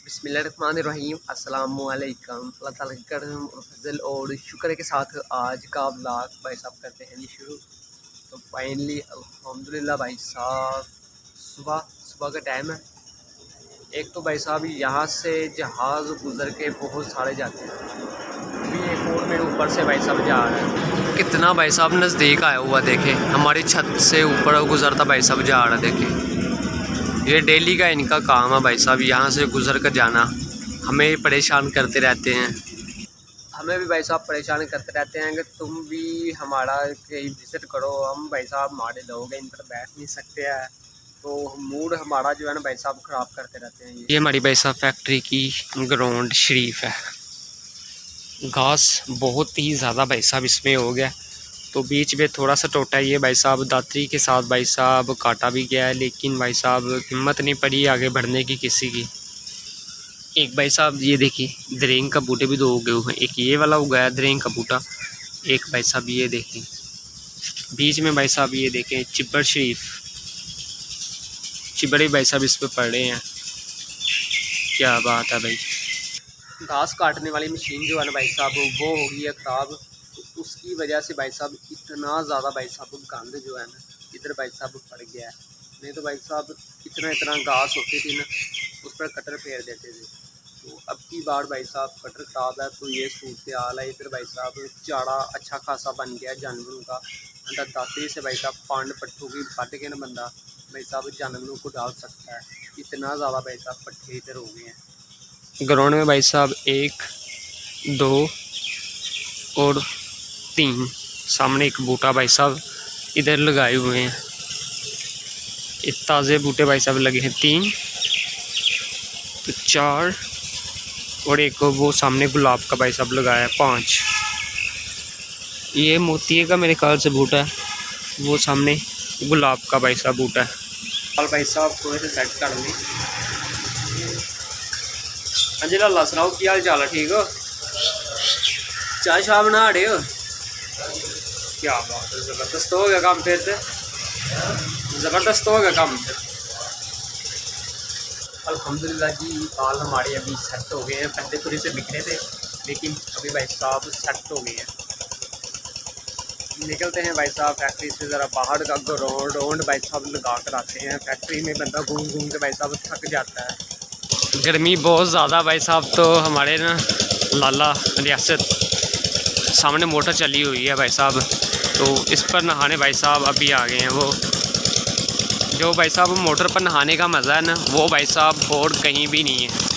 बिस्मिल्लाहिर्रहमानिर्रहीम अस्सलामुअलैकुम। अल्लाह ताला का करम और फजल और शुक्र के साथ आज का व्लॉग भाई साहब करते हैं जी शुरू। तो फाइनली अल्हम्दुलिल्लाह भाई साहब सुबह का टाइम है। एक तो भाई साहब यहाँ से जहाज़ गुजर के बहुत सारे जाते हैं, अभी एक और मेरे ऊपर से भाई साहब जा रहा है। कितना भाई साहब नज़दीक आया हुआ देखे, हमारी छत से ऊपर गुजरता भाई साहब जा रहा देखे। ये डेली का इनका काम है भाई साहब, यहाँ से गुजर कर जाना। हमें परेशान करते रहते हैं, हमें भी भाई साहब परेशान करते रहते हैं कि तुम भी हमारा कहीं विज़िट करो। हम भाई साहब हमारे लोग हैं, इन पर बैठ नहीं सकते हैं, तो मूड हमारा जो है ना भाई साहब ख़राब करते रहते हैं। ये हमारी भाई साहब फैक्ट्री की ग्राउंड शरीफ है। घास बहुत ही ज़्यादा भाई साहब इसमें हो गया, तो बीच में थोड़ा सा टोटा ये भाई साहब दातरी के साथ भाई साहब काटा भी गया है, लेकिन भाई साहब हिम्मत नहीं पड़ी आगे बढ़ने की किसी की। एक भाई साहब ये देखिए दरेंग का बूटे भी दो उगे हुए हैं, एक ये वाला उगा है दरेंग का बूटा, एक भाई साहब ये देखें बीच में भाई साहब ये देखें चिब्बर शरीफ, चिब्बड़े भाई साहब इस पर पड़ रहे हैं। क्या बात है भाई। घास काटने वाली मशीन जो है ना भाई साहब वो हो गई है ख़राब, तो उसकी वजह से भाई साहब इतना ज़्यादा भाई साहब गंद जो है ना इधर भाई साहब पड़ गया है। नहीं तो भाई साहब इतना घास होती थी ना, उस पर कटर फेर देते थे। तो अब की बार भाई साहब कटर ख़राब है, तो ये सूरत हाल है। इधर भाई साहब चारा अच्छा खासा बन गया है जानवरों का। अंदर दातरी से भाई साहब पांड पट्टों की काट के ना बंदा भाई साहब जानवरों को डाल सकता है। इतना ज़्यादा भाई साहब पट्टे इधर हो गए हैं ग्राउंड में भाई साहब। 1 2 और 3 सामने एक बूटा भाई साहब इधर लगाए हुए हैं। एक ताज़े बूटे भाई साहब लगे हैं 3, तो 4 और एक वो सामने गुलाब का भाई साहब लगाया है 5। ये मोतिये का मेरे ख्याल से बूटा है, वो सामने गुलाब का भाई साहब बूटा है। और भाई साहब थोड़े से सेट कर लें। हाँ जी लाला सुनाओ की हाल चाल है, ठीक हो? चाय शाह बना रहे हो? क्या बात है, ज़बरदस्त हो गया काम फिर से, ज़बरदस्त हो गया काम फिर। अल्हम्दुलिल्लाह जी बाल हमारे अभी सेट हो गए हैं। पहले थोड़े से बिखरे थे, लेकिन अभी भाई साहब सेट हो गए हैं। निकलते हैं भाई साहब फैक्ट्री से, ज़रा बाहर का ग्राउंड भाई साहब लगा कर आते हैं। फैक्ट्री में बंदा घूम घूम के भाई साहब थक जाता है। गर्मी बहुत ज़्यादा भाई साहब, तो हमारे ना लाला रियासत सामने मोटर चली हुई है भाई साहब, तो इस पर नहाने भाई साहब अभी आ गए हैं। वो जो भाई साहब मोटर पर नहाने का मज़ा है ना, वो भाई साहब और कहीं भी नहीं है।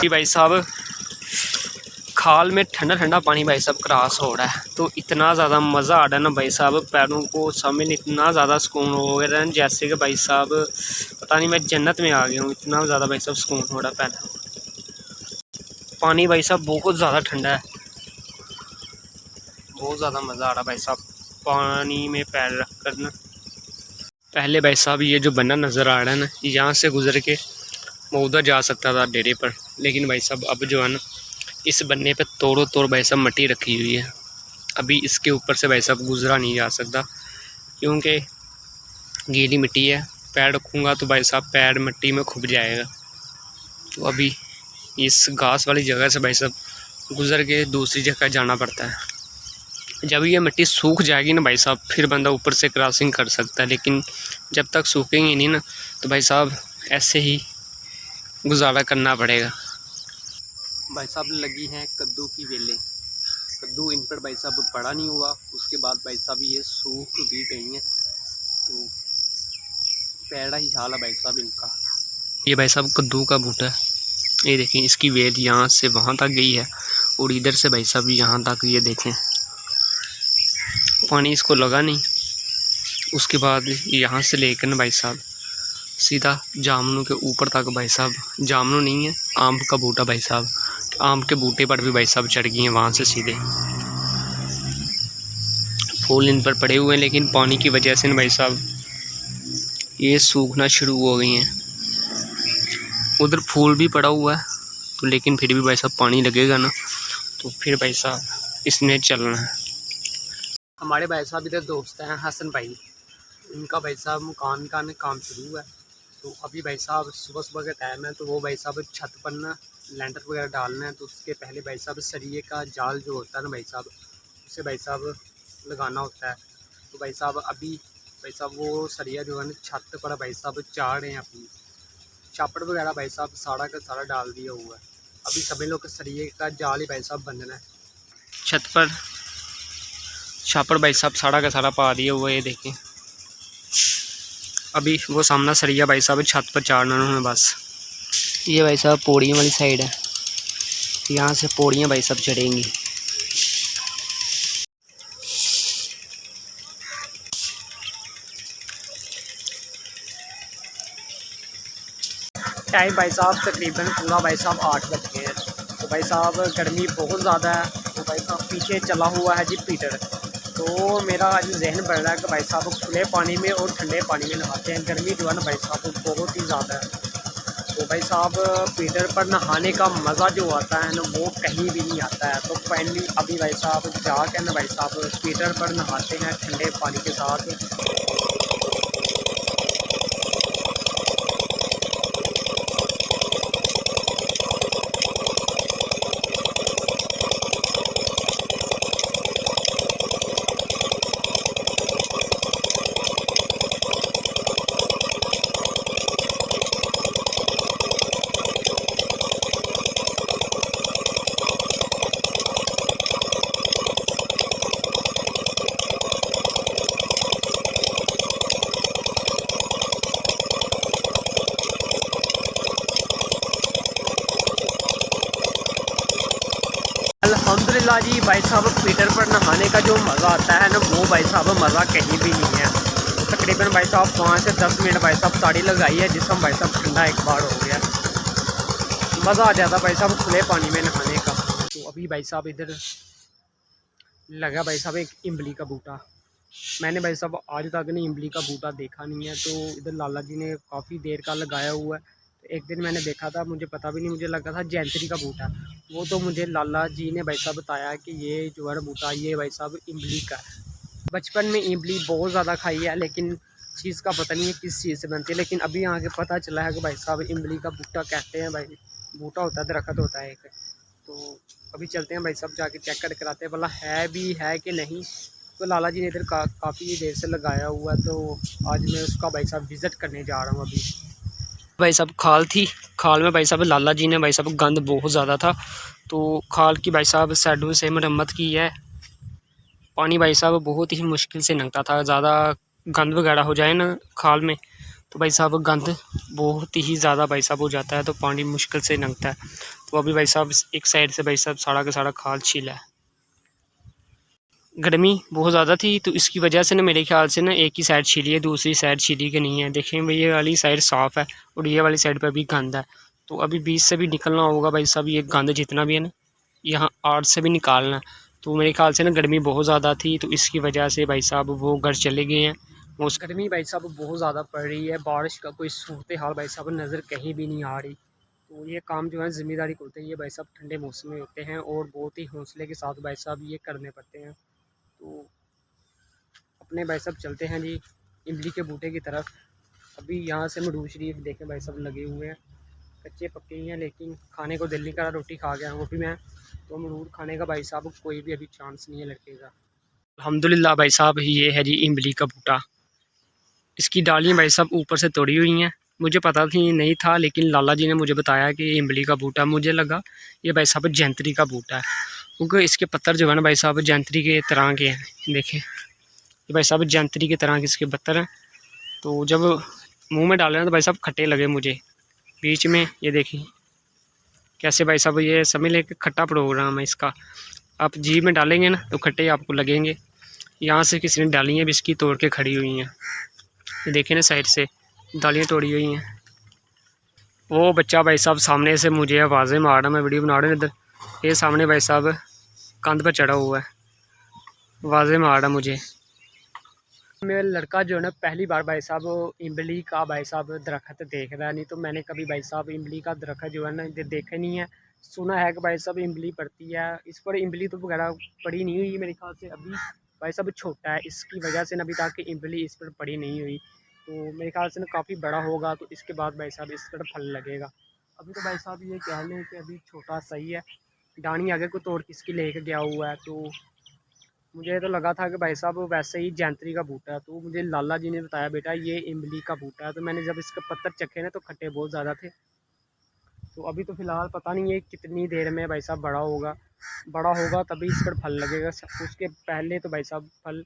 भाई साहब खाल में ठंडा ठंडा पानी भाई साहब क्रॉस हो रहा है, तो इतना ज़्यादा मज़ा आ रहा है ना भाई साहब, पैरों को सामने इतना ज़्यादा सुकून हो रहा है जैसे कि भाई साहब पता नहीं मैं जन्नत में आ गया हूँ। इतना ज़्यादा भाई साहब सुकून हो रहा है पैर। पानी भाई साहब बहुत ज़्यादा ठंडा है, बहुत ज़्यादा मज़ा आ रहा है भाई साहब पानी में पैर रख कर ना। पहले भाई साहब ये जो बन्ना नज़र आ रहा है ना, यहाँ से गुजर के मैं उधर जा सकता था डेरे पर, लेकिन भाई साहब अब जो है ना इस बन्ने पे तोड़ो तोड़ भाई साहब मट्टी रखी हुई है। अभी इसके ऊपर से भाई साहब गुजरा नहीं जा सकता, क्योंकि गीली मिट्टी है। पैर रखूँगा तो भाई साहब पैर मिट्टी में खुब जाएगा। तो अभी इस घास वाली जगह से भाई साहब गुजर के दूसरी जगह जाना पड़ता है। जब ये मिट्टी सूख जाएगी ना भाई साहब, फिर बंदा ऊपर से क्रॉसिंग कर सकता है, लेकिन जब तक सूखेंगे नहीं ना, तो भाई साहब ऐसे ही गुजारा करना पड़ेगा। भाई साहब लगी हैं कद्दू की बेलें, कद्दू इन पर भाई साहब बड़ा नहीं हुआ, उसके बाद भाई साहब ये सूख भी गई हैं, तो पैड़ा ही हाल है भाई साहब इनका। ये भाई साहब कद्दू का बूटा है, ये देखें इसकी वेल यहाँ से वहाँ तक गई है, और इधर से भाई साहब यहाँ तक। ये देखें पानी इसको लगा नहीं, उसके बाद यहाँ से लेकर ना भाई साहब सीधा जामुनों के ऊपर तक भाई साहब, जामुन नहीं है आम का बूटा भाई साहब, आम के बूटे पर भी भाई साहब चढ़ गई हैं वहाँ से सीधे। फूल इन पर पड़े हुए हैं, लेकिन पानी की वजह से ना भाई साहब ये सूखना शुरू हो गई हैं। उधर फूल भी पड़ा हुआ है तो लेकिन फिर भी भाई साहब पानी लगेगा ना, तो फिर भाई साहब इसने चलना है। हमारे भाई साहब इधर दोस्त हैं हसन भाई, उनका भाई साहब मकान का काम शुरू है। तो अभी भाई साहब सुबह सुबह का टाइम है, तो वो भाई साहब छत पर ना लेंटर वगैरह डालना है। तो उसके पहले भाई साहब सरिये का जाल जो होता है ना भाई साहब, उसे भाई साहब लगाना होता है। तो भाई साहब अभी भाई साहब वो सरिया जो है ना छत पर भाई साहब चाड़ रहे हैं, अपनी छापड़ वगैरह भाई साहब सारा का सारा डाल दिया हुआ है। अभी सभी लोग सरिये का जाल ही भाई साहब बंधना है। छत पर छापड़ भाई साहब सारा का सारा पा दिया हुआ है, ये देखें। अभी वो सामना सरिया भाई साहब छत पर चाड़ना उन्होंने बस। ये भाई साहब पौड़ियों वाली साइड है, यहाँ से पौड़ियाँ भाई साहब चढ़ेंगी। टाइम भाई साहब तकरीबन पूरा भाई साहब 8 बज गए हैं। तो भाई साहब गर्मी बहुत ज़्यादा है। तो भाई साहब पीछे चला हुआ है जी पीटर। तो मेरा आज जहन बढ़ रहा है कि भाई साहब खुले पानी में और ठंडे पानी में नहाते हैं। गर्मी जो है ना भाई साहब बहुत ही ज़्यादा है। तो भाई साहब पीटर पर नहाने का मज़ा जो आता है ना वो कहीं भी नहीं आता है। तो फाइनली अभी भाई साहब जाकर ना भाई साहब पीटर पर नहाते हैं ठंडे पानी के साथ। अल्हम्दुलिल्लाह जी भाई साहब पीटर पर नहाने का जो मज़ा आता है ना वो भाई साहब मज़ा कहीं भी नहीं है। तो तकरीबन भाई साहब 5 से 10 मिनट भाई साहब साड़ी लगाई है, जिसम भाई साहब ठंडा एक बार हो गया। मज़ा आ जाता भाई साहब खुले पानी में नहाने का। तो अभी भाई साहब इधर लगा भाई साहब एक इमली का बूटा। मैंने भाई साहब आज तक ने इमली का बूटा देखा नहीं है। तो इधर लाला जी ने काफ़ी देर का लगाया हुआ है। तो एक दिन मैंने देखा था, मुझे पता भी नहीं, मुझे लगा था जैंतरी का बूटा। वो तो मुझे लाला जी ने भाई साहब बताया कि ये जो है बूटा ये भाई साहब इमली का है। बचपन में इमली बहुत ज़्यादा खाई है, लेकिन चीज़ का पता नहीं है किस चीज़ से बनती है। लेकिन अभी यहाँ के पता चला है कि भाई साहब इमली का बूटा कहते हैं। भाई बूटा होता है, दरख्त होता है एक। तो अभी चलते हैं भाई साहब जाके चेक कर कराते हैं भला है भी है कि नहीं। तो लाला जी ने इधर काफ़ी देर से लगाया हुआ है। तो आज मैं उसका भाई साहब विज़िट करने जा रहा हूँ। अभी भाई साहब खाल थी, खाल में भाई साहब लाला जी ने भाई साहब गंद बहुत ज़्यादा था। तो खाल की भाई साहब साइडों से मरम्मत की है। पानी भाई साहब बहुत ही मुश्किल से लंघता था, ज़्यादा गंद वगैरह हो जाए ना खाल में तो भाई साहब गंद बहुत ही ज़्यादा भाई साहब हो जाता है, तो पानी मुश्किल से लंघता है। तो अभी भाई साहब एक साइड से भाई साहब सारा का सारा खाल छीला है। गर्मी बहुत ज़्यादा थी तो इसकी वजह से ना मेरे ख्याल से ना एक ही साइड छीली है, दूसरी साइड छीली के नहीं है। देखें भाई ये वाली साइड साफ़ है और ये वाली साइड पर भी गंद है। तो अभी बीच से भी निकलना होगा भाई साहब, ये गंद जितना भी है ना यहाँ आड़ से भी निकालना है। तो मेरे ख्याल से ना गर्मी बहुत ज़्यादा थी तो इसकी वजह से भाई साहब वो घर चले गए हैं। उस गर्मी भाई साहब बहुत ज़्यादा पड़ रही है, बारिश का कोई सूरत हाल भाई साहब नज़र कहीं भी नहीं आ रही। तो ये काम जो है ज़िम्मेदारी होते हैं ये भाई साहब ठंडे मौसम में होते हैं और बहुत ही हौसले के साथ भाई साहब ये करने पड़ते हैं। तो अपने भाई साहब चलते हैं जी इमली के बूटे की तरफ। अभी यहाँ से मडूर शरीफ देखें भाई साहब लगे हुए हैं, कच्चे पक्के ही हैं लेकिन खाने को दिल नहीं करा, रोटी खा गया वो भी मैं। तो मडूर खाने का भाई साहब कोई भी अभी चांस नहीं है लड़के का। अल्हम्दुलिल्लाह भाई साहब ये है जी इमली का बूटा। इसकी डालियाँ भाई साहब ऊपर से तोड़ी हुई हैं, मुझे पता थी नहीं था लेकिन लाला जी ने मुझे बताया कि ये इमली का बूटा। मुझे लगा ये भाई साहब जैंतरी का बूटा है, क्योंकि इसके पत्तर जो है ना भाई साहब जैंतरी के तरह के हैं। देखें ये भाई साहब जैंतरी की तरह के इसके पत्तर हैं। तो जब मुंह में डाले ना तो भाई साहब खट्टे लगे मुझे बीच में। ये देखिए कैसे भाई साहब ये समझ लें कि खट्टा प्रोग्राम है इसका। आप जीभ में डालेंगे ना तो खट्टे आपको लगेंगे। यहाँ से किसी ने डाली हैं इसकी तोड़ के खड़ी हुई हैं, ये देखें ना साइड से डालियाँ तोड़ी हुई हैं। वो बच्चा भाई साहब सामने से मुझे आवाज़ें मार रहा, मैं वीडियो बना रहा हूँ। इधर ये सामने भाई साहब कंध पर चढ़ा हुआ है, आवाज़ें मार रहा मुझे। मेरा लड़का जो है ना पहली बार भाई साहब इमली का भाई साहब दरख्त देख रहा है। नहीं तो मैंने कभी भाई साहब इमली का दरख्त जो है ना इधर देखा नहीं है। सुना है कि भाई साहब इमली पड़ती है, इस पर इमली तो वगैरह पड़ी नहीं हुई मेरे ख्याल से। अभी भाई साहब छोटा है, इसकी वजह से ना अभी तक इमली इस पर पड़ी नहीं हुई। तो मेरे ख्याल से ना काफ़ी बड़ा होगा तो इसके बाद भाई साहब इस पर फल लगेगा। अभी तो भाई साहब ये कह लें कि अभी छोटा सही है। डानी आगे को तोड़ किसकी लेके गया हुआ है। तो मुझे तो लगा था कि भाई साहब वैसे ही जैंतरी का बूटा है, तो मुझे लाला जी ने बताया बेटा ये इमली का बूटा है। तो मैंने जब इसके पत्तर चखे ना तो खट्टे बहुत ज़्यादा थे। तो अभी तो फ़िलहाल पता नहीं है कितनी देर में भाई साहब बड़ा होगा तभी इस पर फल लगेगा। उसके पहले तो भाई साहब फल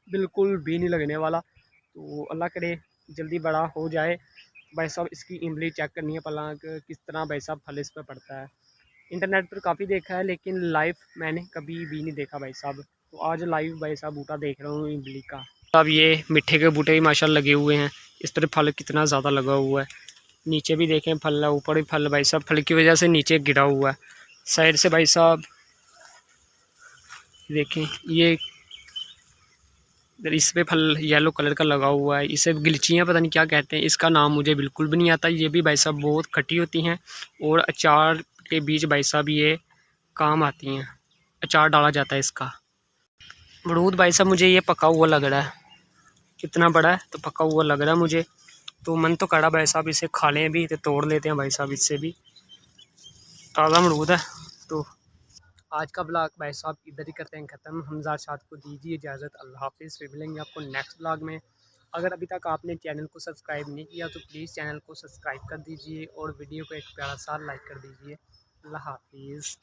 बिल्कुल भी नहीं लगने वाला। तो अल्लाह करे जल्दी बड़ा हो जाए। भाई साहब इसकी इमली चेक करनी है पला किस तरह भाई साहब फल इस पर पड़ता है। इंटरनेट पर काफ़ी देखा है लेकिन लाइव मैंने कभी भी नहीं देखा भाई साहब। तो आज लाइव भाई साहब बूटा देख रहा हूँ इमली का। अब ये मिट्टे के बूटे भी माशाल्लाह लगे हुए हैं। इस पर फल कितना ज़्यादा लगा हुआ है। नीचे भी देखें फल है, ऊपर भी फल भाई साहब फल की वजह से नीचे गिरा हुआ है। साइड से भाई साहब देखें ये इस पे फल येलो कलर का लगा हुआ है। इसे गिलचियाँ पता नहीं क्या कहते हैं, इसका नाम मुझे बिल्कुल भी नहीं आता। ये भी भाई साहब बहुत खट्टी होती हैं और अचार के बीच भाई साहब ये काम आती हैं। अचार डाला जाता है इसका। अमरूद भाई साहब मुझे ये पका हुआ लग रहा है, कितना बड़ा है तो पका हुआ लग रहा है मुझे। तो मन तो कड़ा भाई साहब इसे खा लें भी तो तोड़ लेते हैं भाई साहब इससे भी। ताज़ा अमरूद है। तो आज का ब्लॉग भाई साहब इधर ही करते हैं ख़त्म। हमज़ा शाद को दीजिए इजाज़त। अल्लाह हाफिज़। फिर मिलेंगे आपको नेक्स्ट ब्लॉग में। अगर अभी तक आपने चैनल को सब्सक्राइब नहीं किया तो प्लीज़ चैनल को सब्सक्राइब कर दीजिए और वीडियो को एक प्यारा सा लाइक कर दीजिए। अल्लाह हाफिज़।